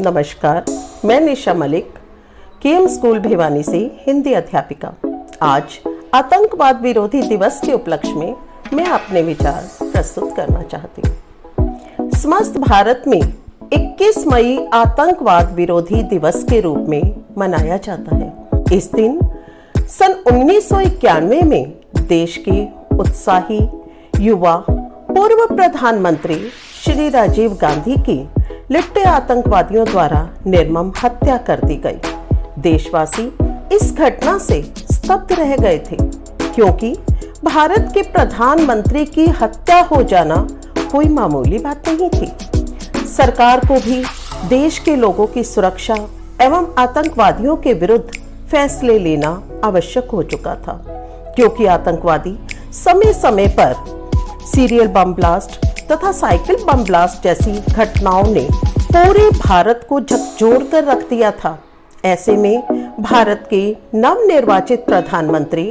नमस्कार, मैं निशा Malik, KM school Bhiwani से हिंदी अध्यापिका। आज आतंकवाद विरोधी दिवस के उपलक्ष्य में मैं अपने विचार प्रस्तुत करना चाहती हूँ। समस्त भारत में 21 मई आतंकवाद विरोधी दिवस के रूप में मनाया जाता है। इस दिन सन 1991 में देश के उत्साही युवा पूर्व प्रधानमंत्री श्री राजीव गांधी की लिट्टे आतंकवादियों द्वारा निर्मम हत्या कर दी गई। देशवासी इस घटना से स्तब्ध रह गए थे, क्योंकि भारत के प्रधानमंत्री की हत्या हो जाना कोई मामूली बात नहीं थी। सरकार को भी देश के लोगों की सुरक्षा एवं आतंकवादियों के विरुद्ध फैसले लेना आवश्यक हो चुका था, क्योंकि आतंकवादी समय समय पर सीरियल बम ब्लास्ट तथा साइकिल बम ब्लास्ट जैसी घटनाओं ने पूरे भारत को झकझोर कर रख दिया था। ऐसे में भारत के नवनिर्वाचित प्रधानमंत्री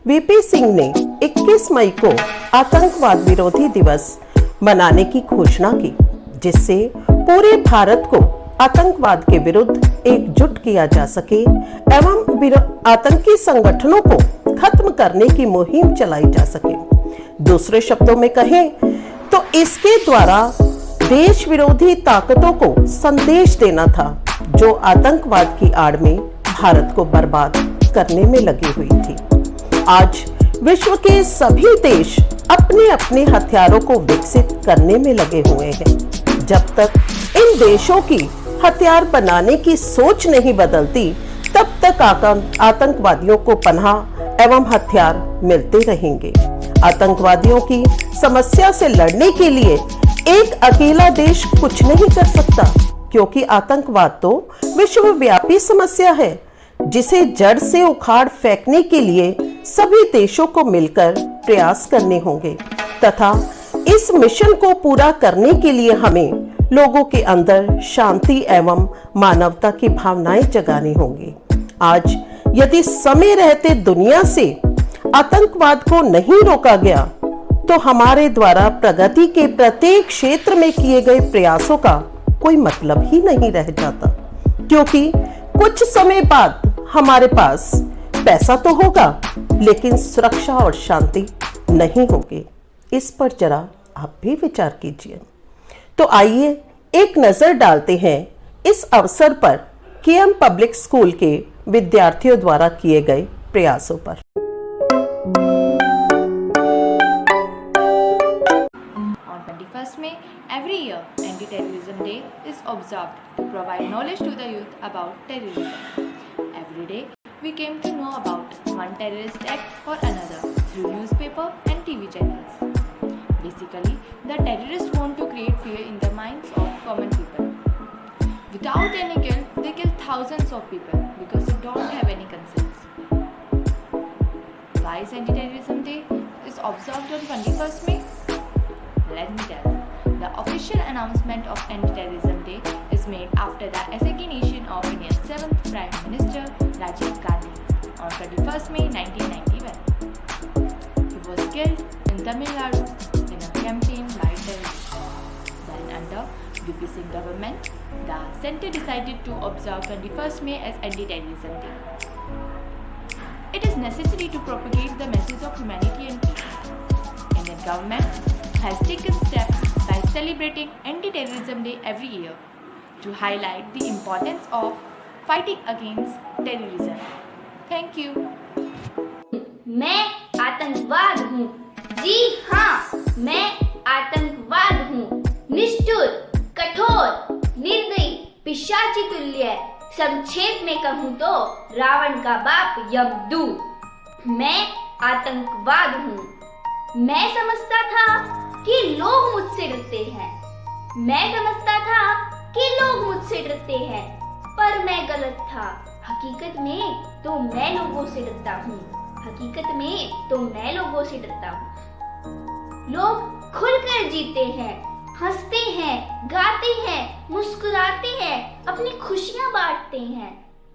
वीपी सिंह ने 21 मई को आतंकवाद विरोधी दिवस मनाने की घोषणा की, जिससे पूरे भारत को आतंकवाद के विरुद्ध एकजुट किया जा सके एवं आतंकी संगठनों को खत्म करने की मुहिम चलाई जा सके। दूसरे शब्दों में कहें तो इसके द्वारा देश विरोधी ताकतों को संदेश देना था, जो आतंकवाद की आड़ में भारत को बर्बाद करने में लगी हुई थी। आज विश्व के सभी देश अपने अपने हथियारों को विकसित करने में लगे हुए हैं। जब तक इन देशों की हथियार बनाने की सोच नहीं बदलती, तब तक आतंकवादियों को पनाह एवं हथियार मिलते रहेंगे। आतंकवादियों की समस्या से लड़ने के लिए एक अकेला देश कुछ नहीं कर सकता, क्योंकि आतंकवाद तो विश्वव्यापी समस्या है, जिसे जड़ से उखाड़ फेंकने के लिए सभी देशों को मिलकर प्रयास करने होंगे तथा इस मिशन को पूरा करने के लिए हमें लोगों के अंदर शांति एवं मानवता की भावनाएं जगानी होंगी। आज यदि समय रहते दुनिया से आतंकवाद को नहीं रोका गया, तो हमारे द्वारा प्रगति के प्रत्येक क्षेत्र में किए गए प्रयासों का कोई मतलब ही नहीं रह जाता, क्योंकि कुछ समय बाद हमारे पास पैसा तो होगा, लेकिन सुरक्षा और शांति नहीं होगी। इस पर जरा आप भी विचार कीजिए। तो आइए एक नजर डालते हैं इस अवसर पर केएम पब्लिक स्कूल के विद्यार्थियों द्वारा किए गए प्रयासों पर। On 21st May, every year, Anti-Terrorism Day is observed to provide knowledge to the youth about terrorism. Every day, we came to know about one terrorist act or another through newspaper and TV channels. Basically, the terrorists want to create fear in the minds of common people. Without any guilt, they kill thousands of people because they don't have any concerns. Why is Anti-Terrorism Day is observed on 21st May? Let me tell you. The official announcement of Anti-Terrorism Day is made after the assassination of India's 7th Prime Minister Rajiv Gandhi on 31st May 1991. He was killed in Tamil Nadu in a campaign by terrorists. Then under VP Singh government, the centre decided to observe 21st May as Anti-Terrorism Day. It is necessary to propagate the message of humanity and peace. Indian government has taken steps by celebrating Anti-Terrorism Day every year to highlight the importance of fighting against terrorism. Thank you. मैं आतंकवाद हूँ। जी हाँ, मैं आतंकवाद हूँ। निष्ठुर, कठोर, निर्दयी, पिशाची तुल्य। संक्षेप में कहूँ तो रावण का बाप यमदूत। मैं आतंकवाद हूँ। मैं समझता था कि लोग मुझसे डरते हैं। मैं समझता था कि लोग मुझसे डरते हैं, पर मैं गलत था। हकीकत में तो मैं लोगों से डरता हूँ। हकीकत में तो मैं लोगों से डरता हूँ। लोग खुलकर जीते हैं, हंसते हैं, गाते हैं, मुस्कुराते हैं, अपनी खुशियां बांटते हैं,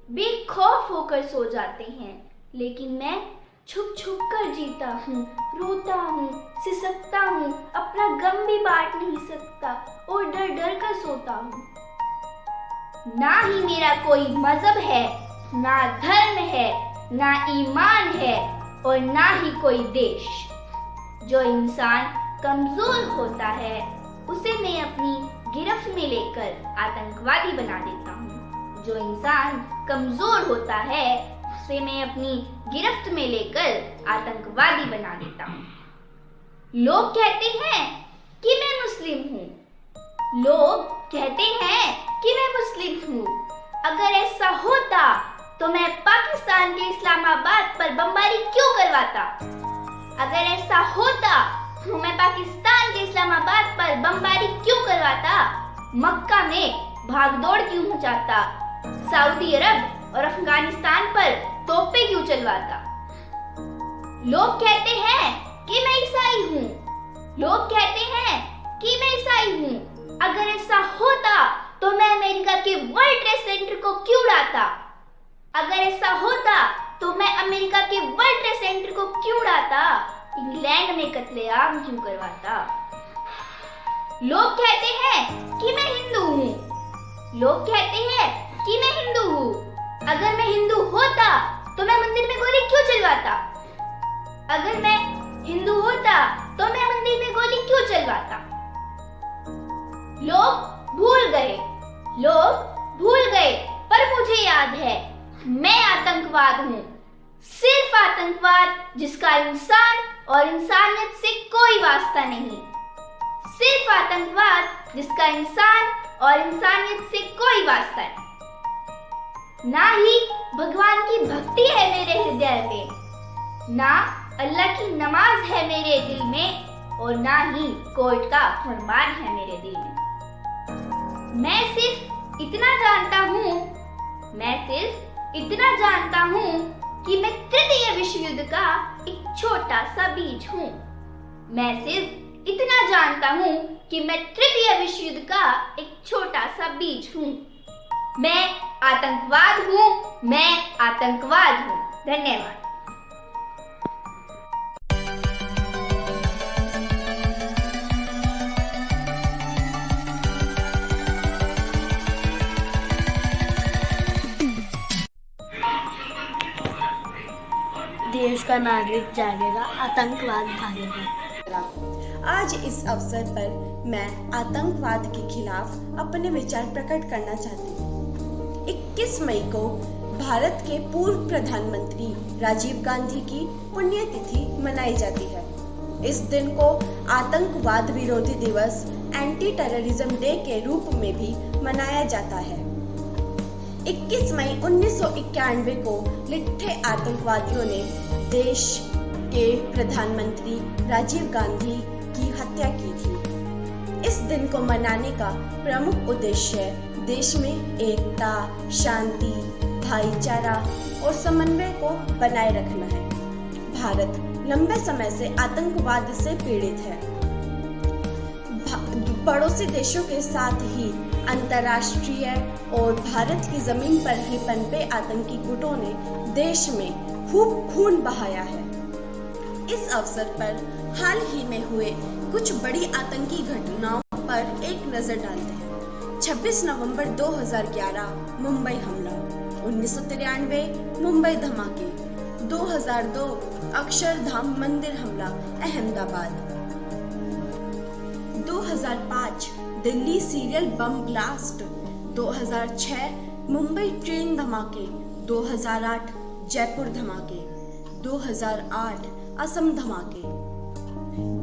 बेखौफ होकर सो जाते हैं। लेकिन मैं छुप छुप कर जीता हूँ, रोता हूँ, सिसकता हूँ, अपना गम भी बांट नहीं सकता और डर डर कर सोता हूँ। ना ही मेरा कोई मजहब है, ना धर्म है, ना ईमान है और ना ही कोई देश। जो इंसान कमजोर होता है उसे मैं अपनी गिरफ्त में लेकर आतंकवादी बना देता हूँ। जो इंसान कमजोर होता है उसे मैं अपनी गिरफ्त में लेकर आतंकवादी बना देता हूँ। लोग कहते हैं कि मैं मुस्लिम हूँ। लोग कहते हैं कि मैं मुस्लिम हूँ। अगर ऐसा होता तो मैं पाकिस्तान के इस्लामाबाद पर बमबारी क्यों करवाता? अगर ऐसा होता तो मैं पाकिस्तान के इस्लामाबाद पर बमबारी क्यों करवाता? मक्का में भागदौड़ क्यों मचाता? सऊदी अरब और अफगानिस्तान पर तोपें क्यों चलवाता? लोग कहते हैं कि मैं ईसाई हूँ। लोग कहते हैं कि मैं ईसाई हूँ। अगर ऐसा होता तो मैं अमेरिका के वर्ल्ड ट्रेड सेंटर को क्यों उड़ाता? अगर ऐसा होता तो मैं अमेरिका के वर्ल्ड ट्रेड सेंटर को क्यों उड़ाता? इंग्लैंड में कत्लेआम क्यों करवाता? लोग कहते हैं कि मैं हिंदू हूँ। लोग कहते हैं कि मैं हिंदू हूँ। अगर मैं हिंदू होता तो मैं मंदिर में गोली क्यों चलवाता? अगर मैं हिंदू होता तो मैं मंदिर में गोली क्यों चलवाता? लोग भूल गए, लोग भूल गए, पर मुझे याद है मैं आतंकवाद हूँ। सिर्फ आतंकवाद जिसका इंसान और इंसानियत से कोई वास्ता नहीं। सिर्फ आतंकवाद जिसका इंसान और इंसानियत से कोई वास्ता नहीं। ना ही भगवान की भक्ति है मेरे हृदय में, ना अल्लाह की नमाज है मेरे दिल में और ना ही कोर्ट का फरमान है मेरे दिल में। मैं सिर्फ इतना जानता हूँ, मैं सिर्फ इतना जानता हूँ कि मैं तृतीय विश्व युद्ध का एक छोटा सा बीज हूँ। मैं सिर्फ इतना जानता हूँ कि मैं तृतीय विश्व युद्ध का एक छोटा सा बीज हूँ। मैं आतंकवाद हूँ, मैं आतंकवाद हूँ। धन्यवाद। देश का नागरिक जागेगा, आतंकवाद भागेगा। आज इस अवसर पर मैं आतंकवाद के खिलाफ अपने विचार प्रकट करना चाहती हूँ। 21 मई को भारत के पूर्व प्रधानमंत्री राजीव गांधी की पुण्यतिथि मनाई जाती है। इस दिन को आतंकवाद विरोधी दिवस एंटी टेररिज्म डे के रूप में भी मनाया जाता है। 21 मई 1991 को लिट्ठे आतंकवादियों ने देश के प्रधानमंत्री राजीव गांधी की हत्या की थी। इस दिन को मनाने का प्रमुख उद्देश्य देश में एकता, शांति, भाईचारा और समन्वय को बनाए रखना है। भारत लंबे समय से आतंकवाद से पीड़ित है। पड़ोसी देशों के साथ ही अंतर्राष्ट्रीय और भारत की जमीन पर ही पनपे आतंकी गुटों ने देश में खूब खून बहाया है। इस अवसर पर हाल ही में हुए कुछ बड़ी आतंकी घटनाओं पर एक नजर डालते हैं। 26 नवंबर 2011 मुंबई हमला, 1993 मुंबई धमाके, 2002 अक्षरधाम मंदिर हमला Ahmedabad, 2005 Delhi serial bomb blast, 2006 Mumbai train धमाके, 2008 जयपुर धमाके, 2008 असम धमाके,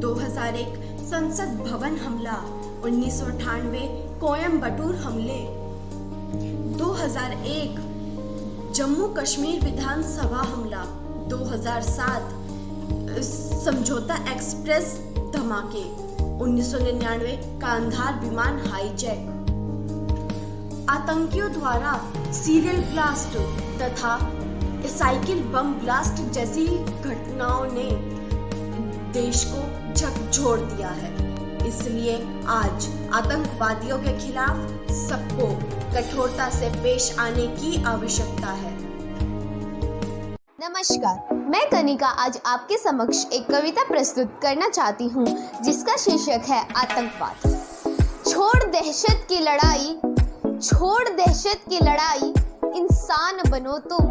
2001 संसद भवन हमला, 1998 कोयम्बटूर हमले, 2001 जम्मू कश्मीर विधानसभा हमला, 2007 समझौता एक्सप्रेस धमाके, 1999 कांधार विमान हाईजैक। आतंकियों द्वारा सीरियल ब्लास्ट तथा साइकिल बम ब्लास्ट जैसी घटनाओं ने देश को झकझोर दिया है। इसलिए आज आतंकवादियों के खिलाफ सबको कठोरता से पेश आने की आवश्यकता है। नमस्कार, मैं कनिका आज आपके समक्ष एक कविता प्रस्तुत करना चाहती हूँ जिसका शीर्षक है आतंकवाद। छोड़ दहशत की लड़ाई, छोड़ दहशत की लड़ाई, इंसान बनो तुम,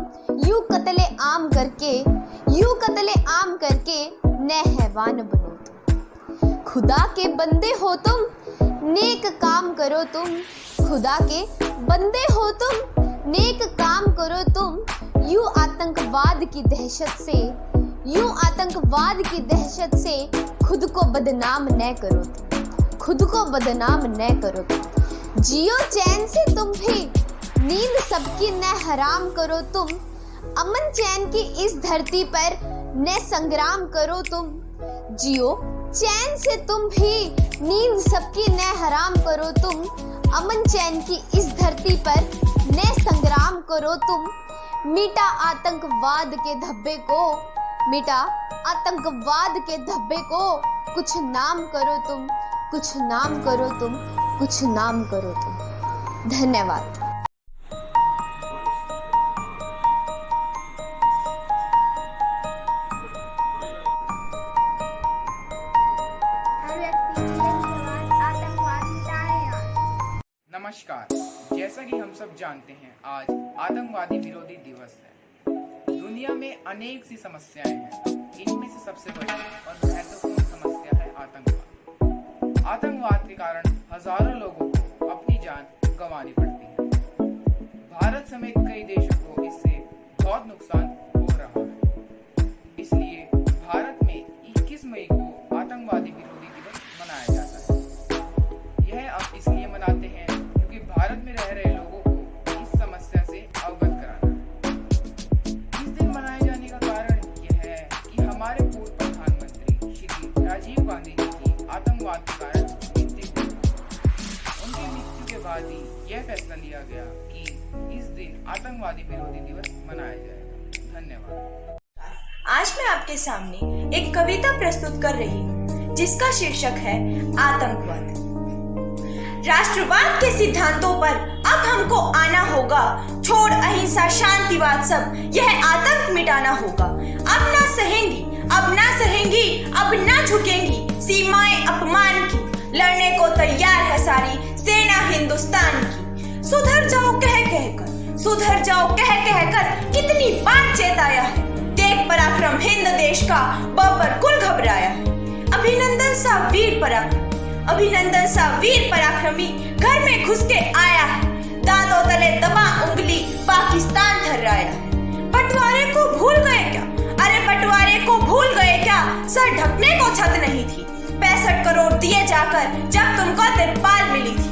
यूं कत्ले आम करके नए हैवान बनो तुम। खुदा के बंदे हो तुम, नेक काम करो तुम, खुदा के बंदे हो तुम, नेक काम करो तुम। यूं आतंकवाद की दहशत से खुद को बदनाम न करो तुम, खुद को बदनाम न करो तुम। जियो चैन से तुम भी, नींद सबकी न हराम करो तुम। अमन चैन की इस धरती पर न संग्राम करो तुम। जियो चैन से तुम भी, नींद सबकी न हराम करो तुम। अमन चैन की इस धरती पर न संग्राम करो तुम। मिटा आतंकवाद के धब्बे को, मिटा आतंकवाद के धब्बे को। कुछ नाम करो तुम, कुछ नाम करो तुम, कुछ नाम करो तुम। धन्यवाद। नमस्कार। जैसा कि हम सब जानते हैं, आज आतंकवादी विरोधी दिवस है। दुनिया में अनेक सी समस्याएं हैं, इनमें से सबसे बड़ी और महत्वपूर्ण समस्या है आतंकवाद। आतंकवाद के कारण हजारों लोगों को अपनी जान गंवानी पड़ती है। भारत समेत कई देशों को इससे बहुत नुकसान हो रहा है। इसलिए भारत में 21 मई को आतंकवादी विरोधी दिवस मनाया जाता है। यह अब इसलिए मनाते हैं क्योंकि भारत में रह रहे लोगों को इस समस्या से अवगत कराना है। इस दिन मनाए जाने का कारण यह है कि हमारे पूर्व प्रधानमंत्री श्री राजीव गांधी जी की आतंकवाद के कारण मृत्यु हुई। उनकी मृत्यु के बाद ही यह फैसला लिया गया कि इस दिन आतंकवादी विरोधी दिवस मनाया जाएगा। धन्यवाद। आज मैं आपके सामने एक कविता प्रस्तुत कर रही हूँ जिसका शीर्षक है आतंकवाद। राष्ट्रवाद के सिद्धांतों पर अब हमको आना होगा, छोड़ अहिंसा शांतिवाद सब, यह आतंक मिटाना होगा। अब ना सहेंगी, अब ना सहेंगी, अब ना झुकेंगी सीमाएं अपमान की, लड़ने को तैयार है सारी सेना हिंदुस्तान की। सुधर जाओ कह कहकर, सुधर जाओ कह कहकर कितनी बार चेताया है, देख पराक्रम हिंद देश का बाबर कुल घबराया है। अभिनंदन सा वीर पराक्रम, अभिनंदन सा वीर पराक्रमी घर में घुस के आया है, दांतों तले दबा उंगली पाकिस्तान थर्राया है। बंटवारे को भूल गए क्या, अरे बंटवारे को भूल गए क्या, सर ढकने को छत नहीं थी, 65 करोड़ दिए जाकर जब तुमको तिरपाल मिली थी।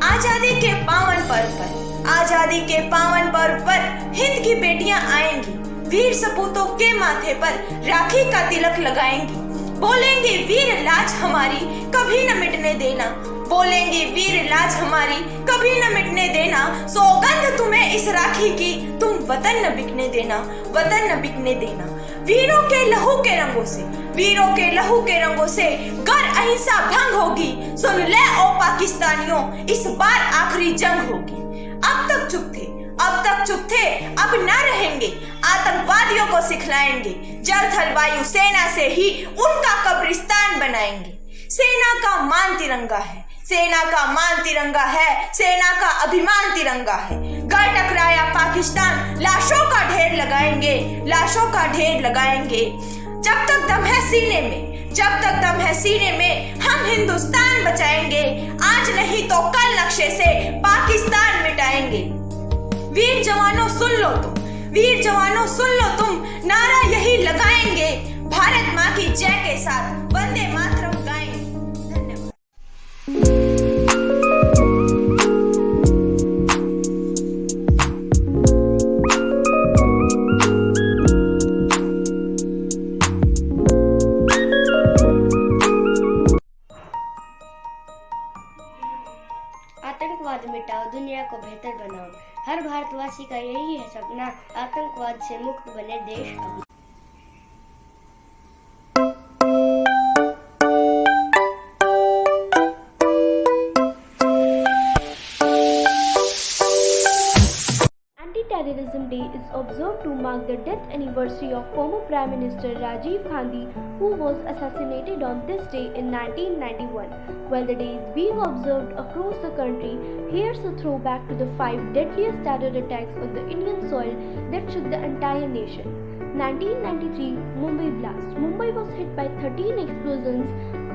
आजादी के पावन पर्व पर, आजादी के पावन पर्व पर हिंद की बेटियां आएंगी, वीर सपूतों के माथे पर राखी का तिलक लगाएंगी। बोलेंगे वीर लाज हमारी कभी न मिटने देना, बोलेंगे वीर लाज हमारी कभी न मिटने देना। सौगंध तुम्हें इस राखी की, तुम वतन न बिकने देना, वतन न बिकने देना। वीरों के लहू के रंगों से, वीरों के लहू के रंगों से गर अहिंसा भंग होगी, सुन ले ओ पाकिस्तानियों इस बार आखिरी जंग होगी। अब तक चुप थे, अब तक चुप थे, अब ना रहेंगे, आतंकवादियों को सिखलाएंगे, जल थल वायु सेना से ही उनका कब्रिस्तान बनाएंगे। सेना का मान तिरंगा है, सेना का मान तिरंगा है, सेना का अभिमान तिरंगा है। गर टकराया पाकिस्तान लाशों का ढेर लगाएंगे, लाशों का ढेर लगाएंगे। जब तक दम है सीने में, जब तक दम है सीने में हम हिंदुस्तान बचाएंगे, आज नहीं तो कल नक्शे से पाकिस्तान मिटाएंगे। वीर जवानों सुन लो तुम, वीर जवानों सुन लो तुम, नारा यही लगाएंगे, भारत माँ की जय के साथ वंदे मातरम गाएंगे। धन्यवाद। आतंकवाद मिटाओ, दुनिया को बेहतर बनाओ। हर भारतवासी का यही है सपना, आतंकवाद से मुक्त बने देश अपना। Anti terrorism day Day is observed to mark the death anniversary of former Prime Minister Rajiv Gandhi, who was assassinated on this day in 1991. While the day is being observed across the country, here's a throwback to the 5 deadliest terror attacks on the Indian soil that shook the entire nation. 1993 Mumbai blast. Mumbai was hit by 13 explosions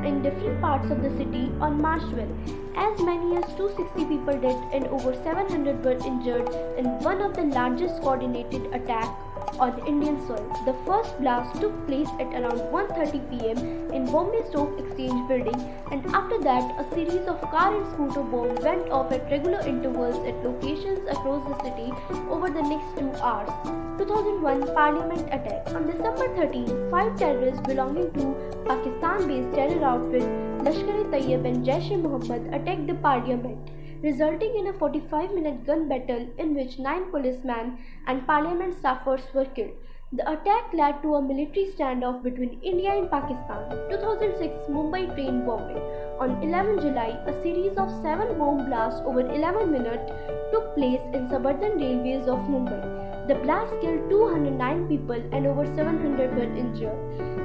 in different parts of the city on March 12. As many as 260 people dead and over 700 were injured in one of the largest coordinated attacks on Indian soil. The first blast took place at around 1:30 p.m. in Bombay Stock Exchange building, and after that a series of car and scooter bombs went off at regular intervals at locations across the city over the next 2 hours. 2001 Parliament attack. On December 13, 5 terrorists belonging to Pakistan-based terror outfit Lashkar-e-Taiba and Jaish-e-Mohammed attacked the parliament, resulting in a 45-minute gun battle in which 9 policemen and parliament staffers were killed. The attack led to a military standoff between India and Pakistan. 2006 Mumbai train bombing. On 11 July, a series of 7 bomb blasts over 11 minutes took place in suburban railways of Mumbai. The blast killed 209 people and over 700 were injured.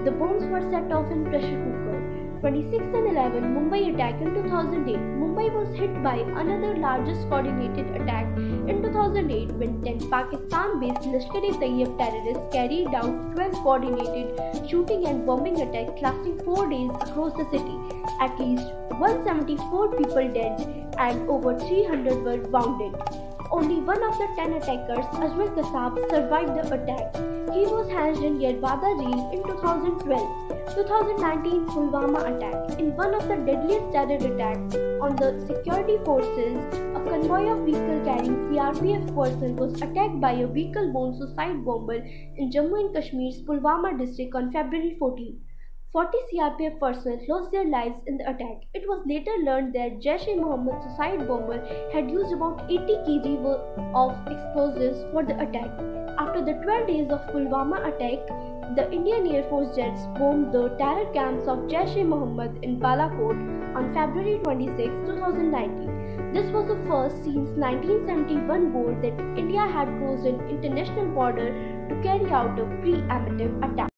The bombs were set off in pressure cooker. 26 and 11 Mumbai attack in 2008. Mumbai was hit by another largest coordinated attack in 2008 when 10 Pakistan-based Lashkar-e-Taiba terrorists carried out 12 coordinated shooting and bombing attacks lasting 4 days across the city. At least 174 people dead and over 300 were wounded. Only one of the 10 attackers, Ajmal Kasab, survived the attack. He was hanged in Yerbada jail in 2012. 2019 Pulwama attack. In one of the deadliest terror attacks on the security forces, a convoy of vehicles carrying CRPF personnel was attacked by a vehicle-borne suicide bomber in Jammu and Kashmir's Pulwama district on February 14. 40 CRPF personnel lost their lives in the attack. It was later learned that Jaish-e-Mohammed suicide bomber had used about 80 kg of explosives for the attack. After the 12 days of Pulwama attack, the Indian Air Force jets bombed the terror camps of Jaish-e-Mohammed in Balakot on February 26, 2019. This was the first since 1971 war that India had crossed an international border to carry out a preemptive attack.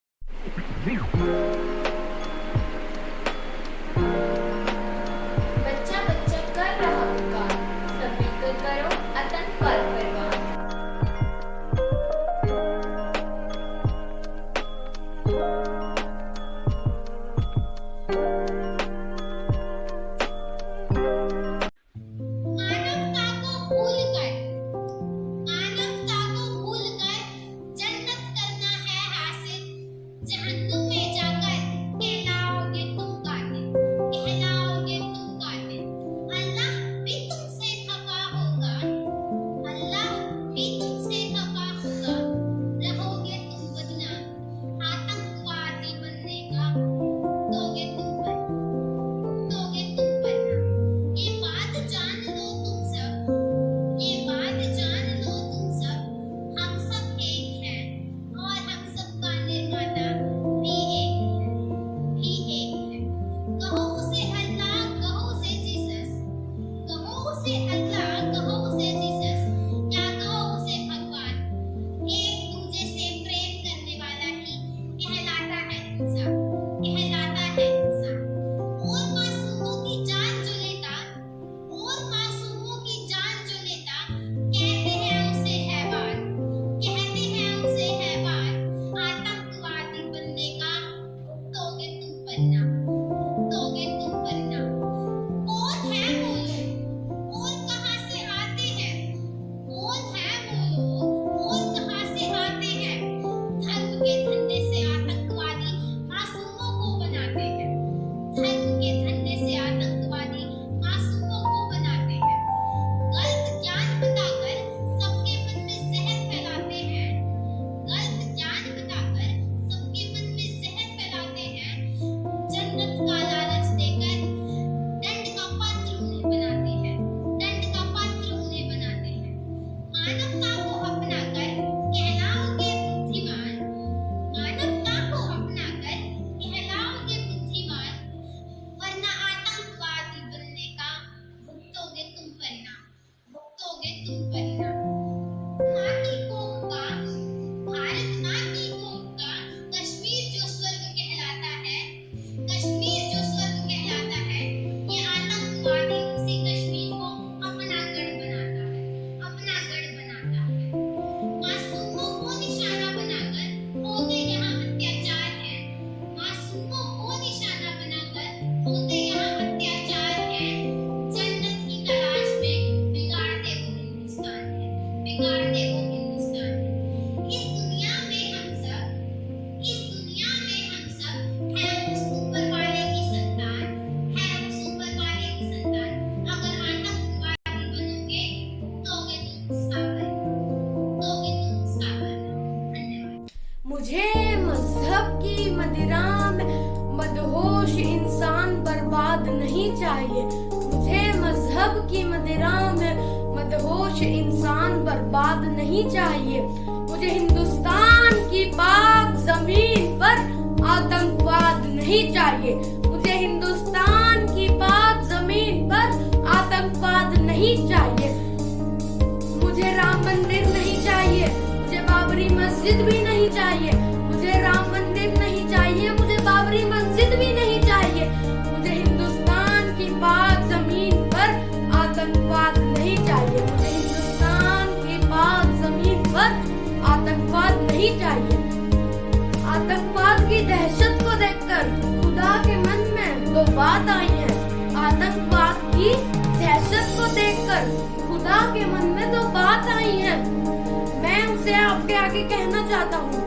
बच्चा बच्चा कर रहा पुकार, सब मिलकर करो आतंकवाद पर वार। मानवता को भूलकर जन्नत करना है हासिल, जहन्नुम में जाकर मुझे मजहब की मदिरा में मदहोश इंसान बर्बाद नहीं चाहिए। मुझे मजहब की मदिरा में मदहोश इंसान बर्बाद नहीं चाहिए। मुझे हिंदुस्तान की पाक जमीन पर आतंकवाद नहीं चाहिए। मुझे हिंदुस्तान की पाक जमीन पर आतंकवाद नहीं चाहिए। मुझे राम मंदिर नहीं चाहिए, मुझे बाबरी मस्जिद भी नहीं चाहिए। मुझे राम मंदिर नहीं चाहिए, मुझे बाबरी मस्जिद भी नहीं चाहिए। मुझे हिंदुस्तान की पाक जमीन पर आतंकवाद नहीं चाहिए। मुझे हिंदुस्तान की पाक जमीन पर आतंकवाद नहीं चाहिए। आतंकवाद की दहशत को देखकर खुदा के मन में दो बात आई है। आतंकवाद की दहशत को देखकर खुदा के मन में दो बात आई है। मैं उसे आपके आगे कहना चाहता हूँ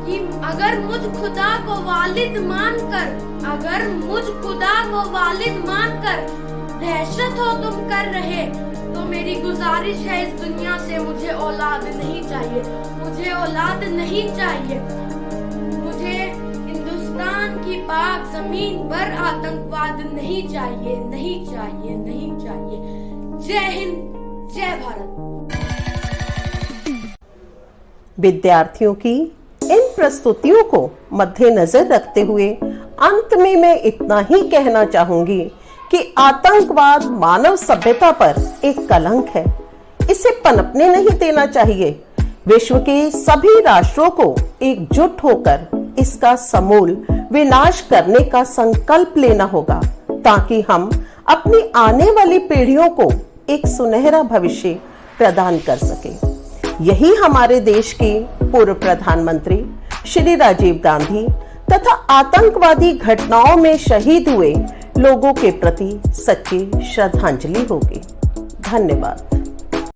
कि अगर मुझ खुदा को वालिद मानकर, अगर मुझ खुदा को वालिद मानकर दहशत हो तुम कर रहे, तो मेरी गुजारिश है इस दुनिया से मुझे औलाद नहीं चाहिए। मुझे औलाद नहीं चाहिए। मुझे हिंदुस्तान की पाक जमीन पर आतंकवाद नहीं चाहिए, नहीं चाहिए, नहीं चाहिए। जय हिंद, जय भारत। विद्यार्थियों की इन प्रस्तुतियों को मद्देनजर रखते हुए अंत में मैं इतना ही कहना चाहूंगी कि आतंकवाद मानव सभ्यता पर एक कलंक है। इसे पनपने नहीं देना चाहिए। विश्व के सभी राष्ट्रों को एकजुट होकर इसका समूल विनाश करने का संकल्प लेना होगा, ताकि हम अपनी आने वाली पीढ़ियों को एक सुनहरा भविष्य प्रदान कर सके। यही हमारे देश के पूर्व प्रधानमंत्री श्री राजीव गांधी तथा आतंकवादी घटनाओं में शहीद हुए लोगों के प्रति सच्ची श्रद्धांजलि होगी। धन्यवाद।